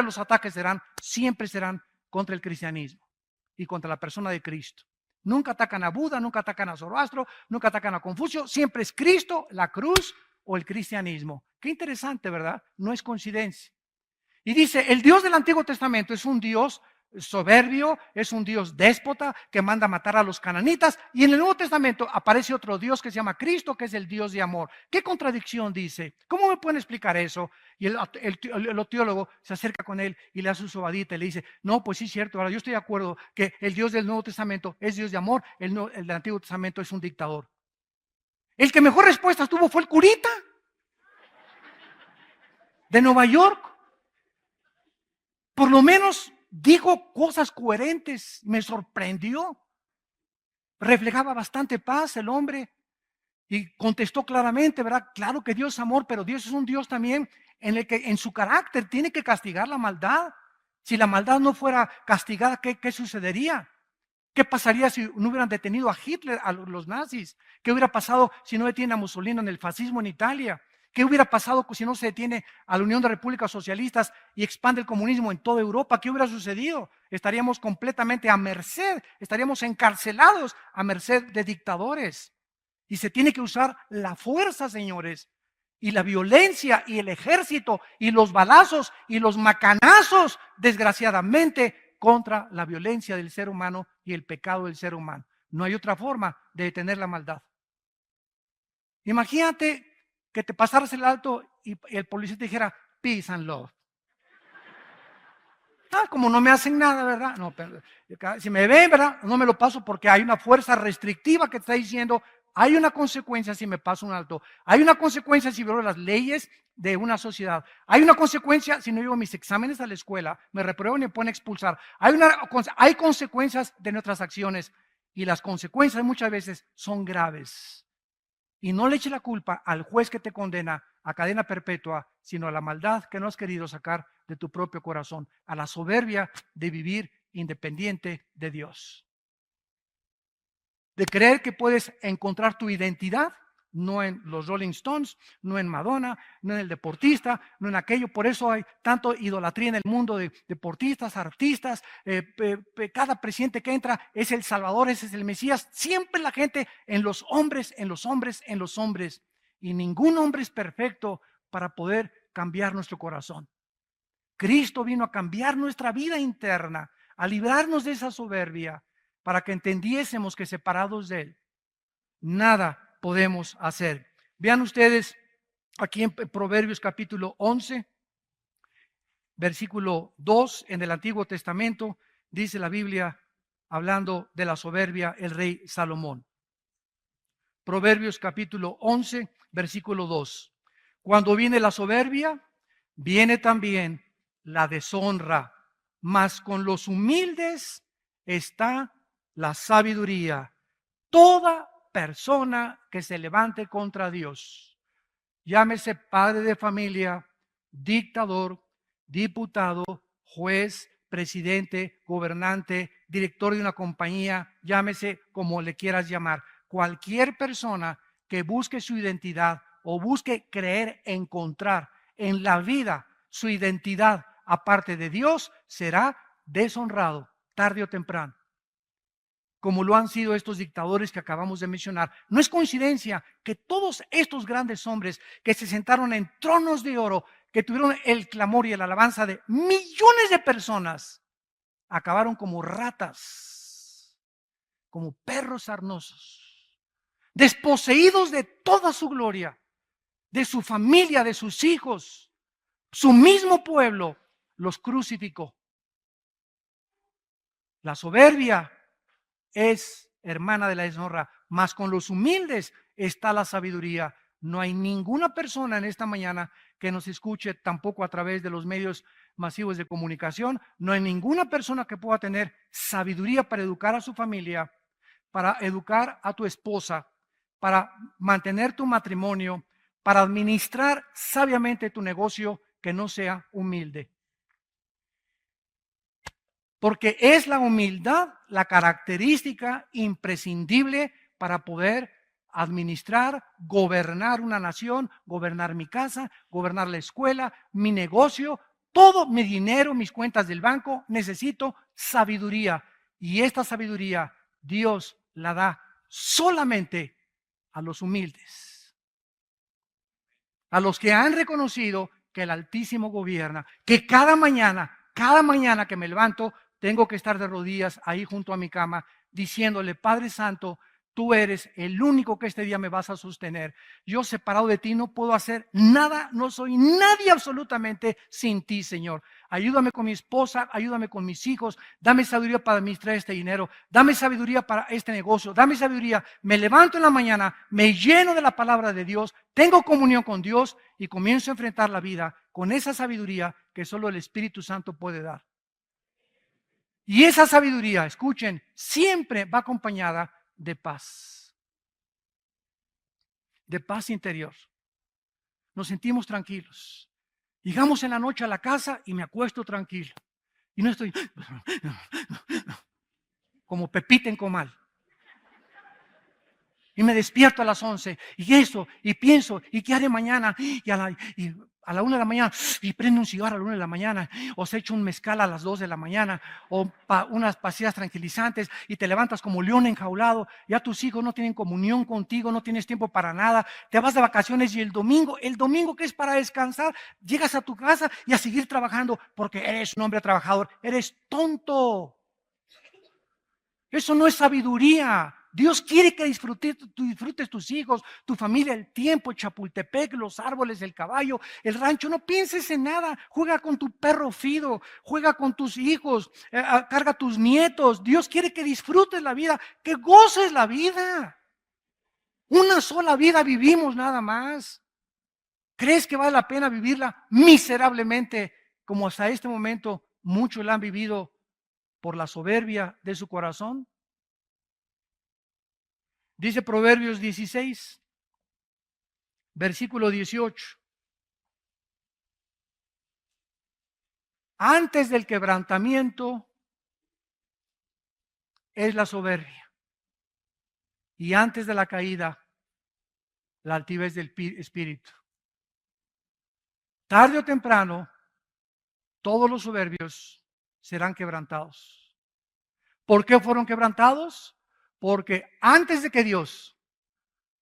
Speaker 1: los ataques siempre serán contra el cristianismo y contra la persona de Cristo. Nunca atacan a Buda, nunca atacan a Zoroastro, nunca atacan a Confucio, siempre es Cristo, la cruz o el cristianismo. Qué interesante, ¿verdad? No es coincidencia. Y dice, el Dios del Antiguo Testamento es un Dios soberbio, es un Dios déspota que manda matar a los cananitas, y en el Nuevo Testamento aparece otro Dios que se llama Cristo, que es el Dios de amor. ¿Qué contradicción dice? ¿Cómo me pueden explicar eso? Y el teólogo se acerca con él y le hace su sobadita y le dice, no, pues sí es cierto, ahora yo estoy de acuerdo que el Dios del Nuevo Testamento es Dios de amor, el del Antiguo Testamento es un dictador. El que mejor respuesta tuvo fue el curita de Nueva York. Por lo menos dijo cosas coherentes, me sorprendió. Reflejaba bastante paz el hombre y contestó claramente, ¿verdad? Claro que Dios es amor, pero Dios es un Dios también en el que en su carácter tiene que castigar la maldad. Si la maldad no fuera castigada, ¿qué sucedería? ¿Qué pasaría si no hubieran detenido a Hitler, a los nazis? ¿Qué hubiera pasado si no detienen a Mussolini en el fascismo en Italia? ¿Qué hubiera pasado si no se detiene a la Unión de Repúblicas Socialistas y expande el comunismo en toda Europa? ¿Qué hubiera sucedido? Estaríamos completamente a merced, estaríamos encarcelados a merced de dictadores. Y se tiene que usar la fuerza, señores, y la violencia y el ejército y los balazos y los macanazos, desgraciadamente, contra la violencia del ser humano y el pecado del ser humano. No hay otra forma de detener la maldad. Imagínate que te pasaras el alto y el policía te dijera peace and love. Como no me hacen nada, ¿verdad? No, pero, si me ven, ¿verdad? No me lo paso porque hay una fuerza restrictiva que está diciendo, hay una consecuencia si me paso un alto, hay una consecuencia si violo las leyes de una sociedad, hay una consecuencia si no llevo mis exámenes a la escuela, me reprueban y me pueden expulsar, hay consecuencias de nuestras acciones y las consecuencias muchas veces son graves. Y no le eche la culpa al juez que te condena a cadena perpetua, sino a la maldad que no has querido sacar de tu propio corazón, a la soberbia de vivir independiente de Dios. De creer que puedes encontrar tu identidad, no en los Rolling Stones, no en Madonna, no en el deportista, no en aquello. Por eso hay tanto idolatría en el mundo de deportistas, artistas. Cada presidente que entra es el Salvador, ese es el Mesías. Siempre la gente en los hombres, en los hombres, en los hombres. Y ningún hombre es perfecto para poder cambiar nuestro corazón. Cristo vino a cambiar nuestra vida interna, a librarnos de esa soberbia, para que entendiésemos que separados de Él, nada podemos hacer. Vean ustedes aquí en Proverbios capítulo 11, versículo 2, en el Antiguo Testamento, dice la Biblia, hablando de la soberbia, el rey Salomón. Proverbios capítulo 11, versículo 2. Cuando viene la soberbia, viene también la deshonra, mas con los humildes está la sabiduría. Toda persona que se levante contra Dios, llámese padre de familia, dictador, diputado, juez, presidente, gobernante, director de una compañía, llámese como le quieras llamar, cualquier persona que busque su identidad o busque creer, encontrar en la vida su identidad aparte de Dios, será deshonrado tarde o temprano, como lo han sido estos dictadores que acabamos de mencionar. No es coincidencia que todos estos grandes hombres que se sentaron en tronos de oro, que tuvieron el clamor y la alabanza de millones de personas, acabaron como ratas, como perros sarnosos, desposeídos de toda su gloria, de su familia, de sus hijos. Su mismo pueblo los crucificó. La soberbia es hermana de la deshonra, mas con los humildes está la sabiduría. No hay ninguna persona en esta mañana que nos escuche, tampoco a través de los medios masivos de comunicación. No hay ninguna persona que pueda tener sabiduría para educar a su familia, para educar a tu esposa, para mantener tu matrimonio, para administrar sabiamente tu negocio, que no sea humilde. Porque es la humildad la característica imprescindible para poder administrar, gobernar una nación, gobernar mi casa, gobernar la escuela, mi negocio, todo mi dinero, mis cuentas del banco. Necesito sabiduría. Y esta sabiduría Dios la da solamente a los humildes, a los que han reconocido que el Altísimo gobierna, que cada mañana que me levanto, tengo que estar de rodillas ahí junto a mi cama, diciéndole: Padre Santo, tú eres el único que este día me vas a sostener. Yo, separado de ti, no puedo hacer nada, no soy nadie absolutamente sin ti, Señor. Ayúdame con mi esposa, ayúdame con mis hijos, dame sabiduría para administrar este dinero, dame sabiduría para este negocio, dame sabiduría. Me levanto en la mañana, me lleno de la palabra de Dios, tengo comunión con Dios y comienzo a enfrentar la vida con esa sabiduría que solo el Espíritu Santo puede dar. Y esa sabiduría, escuchen, siempre va acompañada de paz interior. Nos sentimos tranquilos. Llegamos en la noche a la casa y me acuesto tranquilo. Y no estoy como Pepita en comal. Y me despierto a las 11 y eso, y pienso, ¿y qué haré mañana? Y a la 1 de la mañana, y prendo un cigarro a la 1 de la mañana, o se echa un mezcal a las 2 de la mañana, o unas pastillas tranquilizantes, y te levantas como león enjaulado. Ya tus hijos no tienen comunión contigo, no tienes tiempo para nada, te vas de vacaciones y el domingo que es para descansar, llegas a tu casa y a seguir trabajando, porque eres un hombre trabajador. Eres tonto. Eso no es sabiduría. Dios quiere que disfrutes tus hijos, tu familia, el tiempo, Chapultepec, los árboles, el caballo, el rancho. No pienses en nada. Juega con tu perro Fido, juega con tus hijos, carga a tus nietos. Dios quiere que disfrutes la vida, que goces la vida. Una sola vida vivimos nada más. ¿Crees que vale la pena vivirla miserablemente como hasta este momento muchos la han vivido por la soberbia de su corazón? Dice Proverbios 16, versículo 18. Antes del quebrantamiento es la soberbia, y antes de la caída, la altivez del espíritu. Tarde o temprano, todos los soberbios serán quebrantados. ¿Por qué fueron quebrantados? Porque antes de que Dios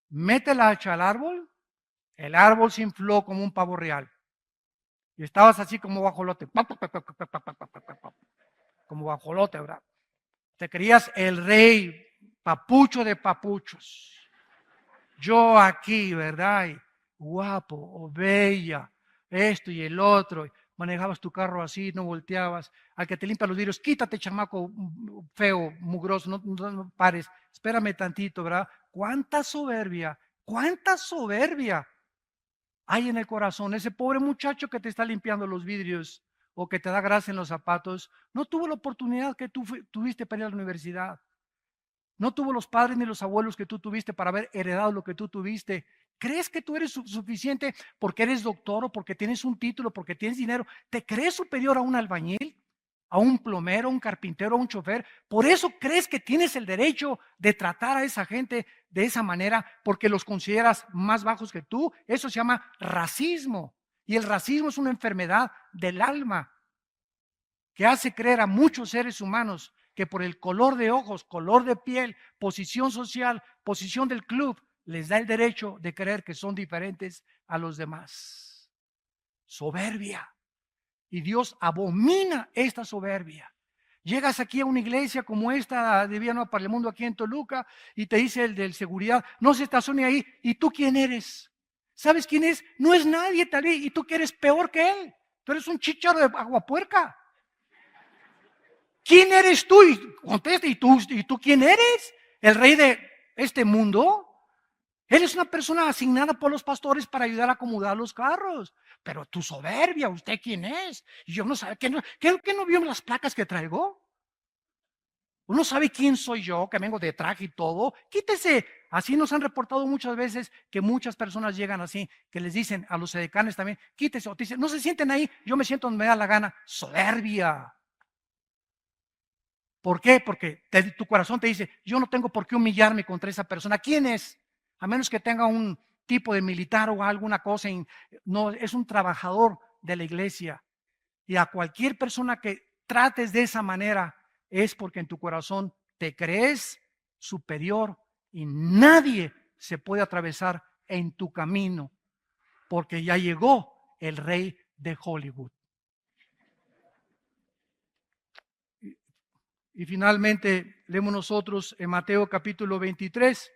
Speaker 1: mete la hacha al árbol, el árbol se infló como un pavo real. Y estabas así como guajolote. Como guajolote, ¿verdad? Te creías el rey, papucho de papuchos. Yo aquí, ¿verdad? Y guapo o bella, esto y el otro. Manejabas tu carro así, no volteabas. Al que te limpia los vidrios, quítate, chamaco feo, mugroso, no pares. Espérame tantito, ¿verdad? ¿Cuánta soberbia hay en el corazón? Ese pobre muchacho que te está limpiando los vidrios o que te da grasa en los zapatos, no tuvo la oportunidad que tú tuviste para ir a la universidad. No tuvo los padres ni los abuelos que tú tuviste para haber heredado lo que tú tuviste. ¿Crees que tú eres suficiente porque eres doctor o porque tienes un título, porque tienes dinero? ¿Te crees superior a un albañil, a un plomero, a un carpintero, a un chofer? ¿Por eso crees que tienes el derecho de tratar a esa gente de esa manera porque los consideras más bajos que tú? Eso se llama racismo. Y el racismo es una enfermedad del alma que hace creer a muchos seres humanos que por el color de ojos, color de piel, posición social, posición del club, les da el derecho de creer que son diferentes a los demás. Soberbia. Y Dios abomina esta soberbia. Llegas aquí a una iglesia como esta de Vía Nueva para el Mundo aquí en Toluca y te dice el del seguridad: no se estacione ahí. ¿Y tú quién eres? ¿Sabes quién es? No es nadie, tal vez. Y tú que eres peor que él. Tú eres un chícharo de aguapuerca. ¿Quién eres tú? Y contesta, ¿y tú quién eres? el rey de este mundo, él es una persona asignada por los pastores para ayudar a acomodar los carros. Pero tu soberbia, ¿usted quién es? Y yo no sabe, ¿qué no vio las placas que traigo? Uno sabe quién soy yo, que vengo de traje y todo. Quítese. Así nos han reportado muchas veces que muchas personas llegan así, que les dicen a los edecanes también, quítese. O te dicen, no se sienten ahí, yo me siento donde me da la gana. Soberbia. ¿Por qué? Porque tu corazón te dice, yo no tengo por qué humillarme contra esa persona. ¿Quién es? A menos que tenga un tipo de militar o alguna cosa. No, es un trabajador de la iglesia. Y a cualquier persona que trates de esa manera es porque en tu corazón te crees superior y nadie se puede atravesar en tu camino porque ya llegó el rey de Hollywood. Y finalmente leemos nosotros en Mateo capítulo 23,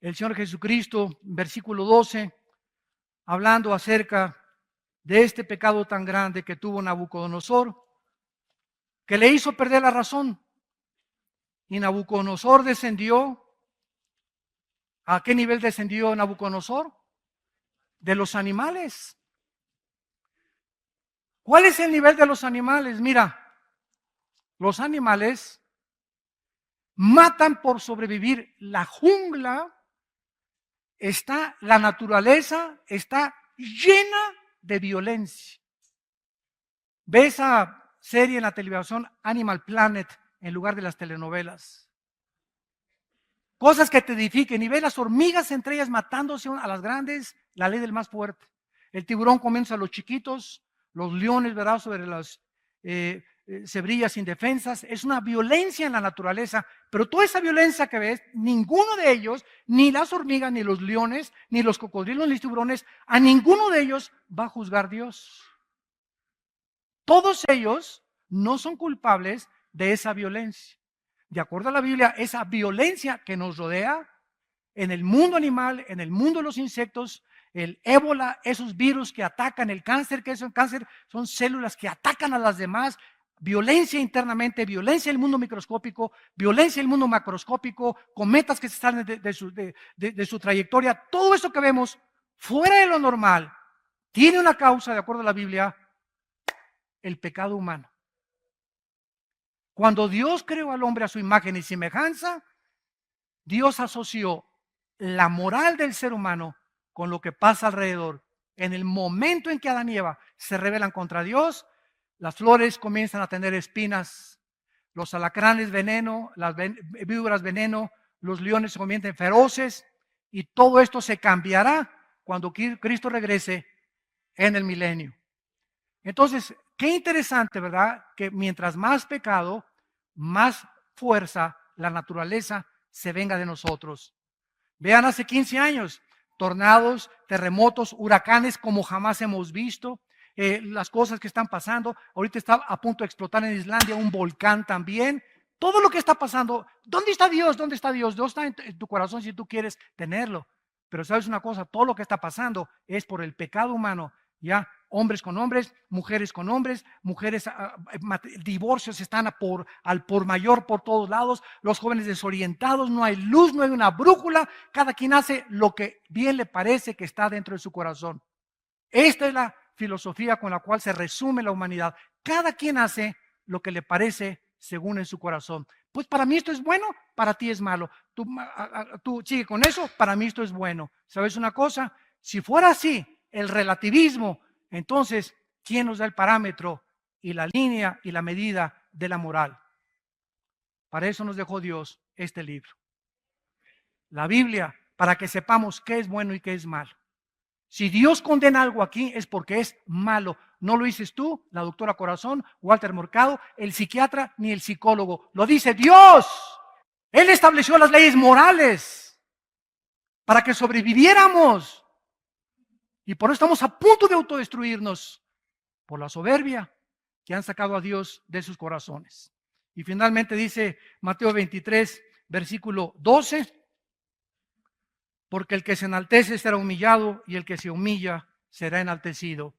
Speaker 1: el Señor Jesucristo, versículo 12, hablando acerca de este pecado tan grande que tuvo Nabucodonosor, que le hizo perder la razón. Y Nabucodonosor descendió. ¿A qué nivel descendió Nabucodonosor? De los animales. ¿Cuál es el nivel de los animales? Mira, los animales matan por sobrevivir. La jungla la naturaleza está llena de violencia. Ve esa serie en la televisión, Animal Planet, en lugar de las telenovelas. Cosas que te edifiquen. Y ve las hormigas entre ellas matándose a las grandes, la ley del más fuerte. El tiburón comienza a los chiquitos, los leones, ¿verdad?, sobre las cebrillas indefensas. Es una violencia en la naturaleza, pero toda esa violencia que ves, ninguno de ellos, ni las hormigas, ni los leones, ni los cocodrilos, ni los tiburones, a ninguno de ellos va a juzgar Dios. Todos ellos no son culpables de esa violencia. De acuerdo a la Biblia, esa violencia que nos rodea en el mundo animal, en el mundo de los insectos, el ébola, esos virus que atacan el cáncer, que es el cáncer, son células que atacan a las demás, violencia internamente, violencia en el mundo microscópico, violencia en el mundo macroscópico, cometas que se salen de su trayectoria, todo eso que vemos fuera de lo normal, tiene una causa, de acuerdo a la Biblia, el pecado humano. Cuando Dios creó al hombre a su imagen y semejanza, Dios asoció la moral del ser humano con lo que pasa alrededor. En el momento en que Adán y Eva se rebelan contra Dios, las flores comienzan a tener espinas, los alacranes veneno, las víboras veneno, los leones se convierten feroces y todo esto se cambiará cuando Cristo regrese en el milenio. Entonces, qué interesante, ¿verdad? Que mientras más pecado, más fuerza la naturaleza se venga de nosotros. Vean, hace 15 años, tornados, terremotos, huracanes como jamás hemos visto, las cosas que están pasando. Ahorita está a punto de explotar en Islandia un volcán también. Todo lo que está pasando, ¿dónde está Dios? ¿Dónde está Dios? Dios está en tu corazón si tú quieres tenerlo. Pero sabes una cosa, todo lo que está pasando es por el pecado humano, ¿ya? Hombres con hombres, mujeres con hombres, mujeres, divorcios están al por mayor por todos lados, los jóvenes desorientados, no hay luz, no hay una brújula, cada quien hace lo que bien le parece que está dentro de su corazón. Esta es la filosofía con la cual se resume la humanidad. Cada quien hace lo que le parece según en su corazón. Pues para mí esto es bueno, para ti es malo. Tú sigue con eso, para mí esto es bueno. ¿Sabes una cosa? Si fuera así, el relativismo, entonces, ¿quién nos da el parámetro y la línea y la medida de la moral? Para eso nos dejó Dios este libro. La Biblia, para que sepamos qué es bueno y qué es malo. Si Dios condena algo aquí es porque es malo. No lo dices tú, la doctora Corazón, Walter Mercado, el psiquiatra, ni el psicólogo. Lo dice Dios. Él estableció las leyes morales para que sobreviviéramos. Y por eso estamos a punto de autodestruirnos por la soberbia que han sacado a Dios de sus corazones. Y finalmente dice Mateo 23, versículo 12, porque el que se enaltece será humillado y el que se humilla será enaltecido.